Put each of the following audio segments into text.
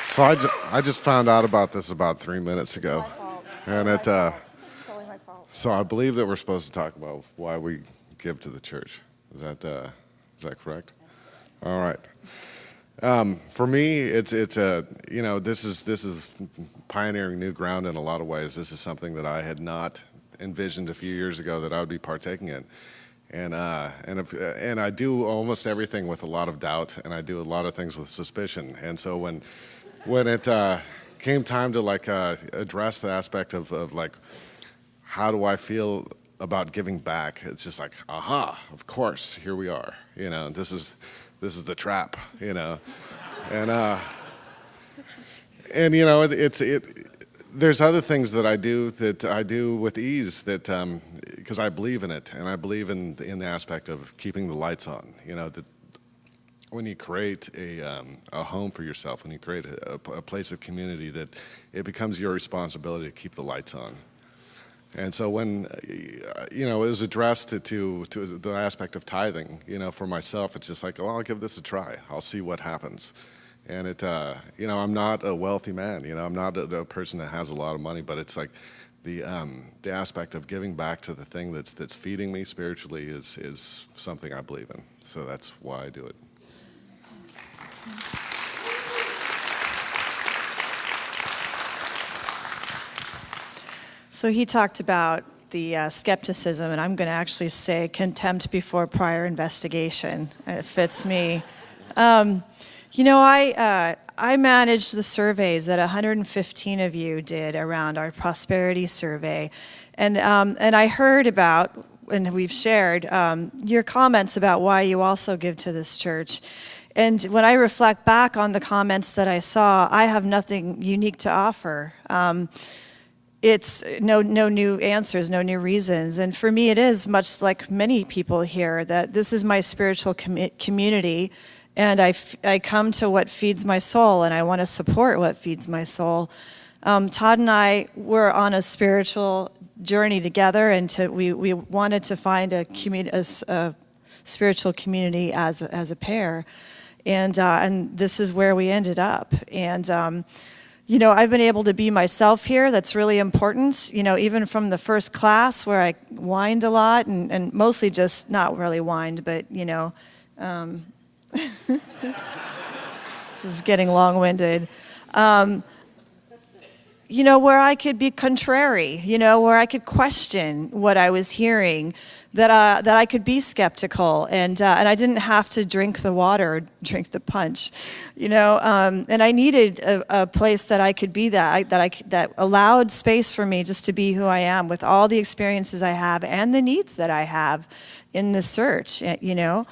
So I just found out about this about 3 minutes ago, and so I believe that we're supposed to talk about why we give to the church. Is that correct? All right. For me, it's a this is pioneering new ground in a lot of ways. This is something that I had not envisioned a few years ago that I would be partaking in, and I do almost everything with a lot of doubt, and I do a lot of things with suspicion. And so when it came time to address the aspect of like how do I feel about giving back, it's just like, aha, of course, here we are. This is the trap. And there's other things that I do with ease because I believe in it, and I believe in the aspect of keeping the lights on. That when you create a home for yourself, when you create a place of community, that it becomes your responsibility to keep the lights on. And so when it was addressed to the aspect of tithing, for myself, it's just like, well, I'll give this a try. I'll see what happens. And I'm not a wealthy man. I'm not a person that has a lot of money, but it's like the aspect of giving back to the thing that's feeding me spiritually is something I believe in. So that's why I do it. So he talked about the skepticism, and I'm going to actually say contempt before prior investigation. It fits me. I managed the surveys that 115 of you did around our prosperity survey, and I heard about, and we've shared, your comments about why you also give to this church. And when I reflect back on the comments that I saw, I have nothing unique to offer. It's no new answers, no new reasons. And for me, it is much like many people here that this is my spiritual community, and I come to what feeds my soul, and I want to support what feeds my soul. Todd and I were on a spiritual journey together, and we wanted to find a spiritual community as a pair, and this is where we ended up. And I've been able to be myself here. That's really important. Even from the first class where I whined a lot, and mostly just not really whined, but this is getting long-winded. Where I could be contrary, where I could question what I was hearing, that I could be skeptical, and I didn't have to drink the water, drink the punch, and I needed a place that I could be that allowed space for me just to be who I am with all the experiences I have and the needs that I have in the search, to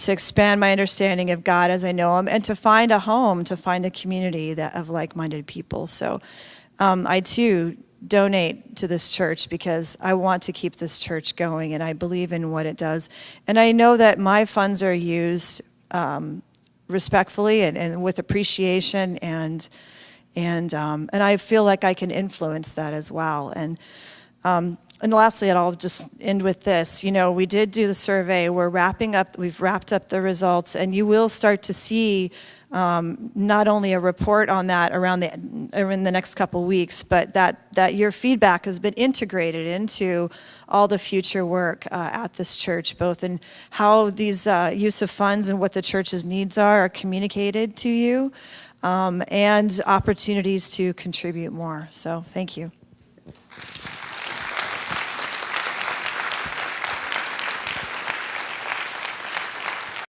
expand my understanding of God as I know Him, and to find a home, to find a community of like-minded people. So I too donate to this church because I want to keep this church going, and I believe in what it does. And I know that my funds are used respectfully and with appreciation, and I feel like I can influence that as well. And lastly, and I'll just end with this. We did do the survey. We've wrapped up the results, and you will start to see not only a report on that in the next couple weeks, but that your feedback has been integrated into all the future work at this church, both in how these use of funds and what the church's needs are communicated to you, and opportunities to contribute more. So thank you.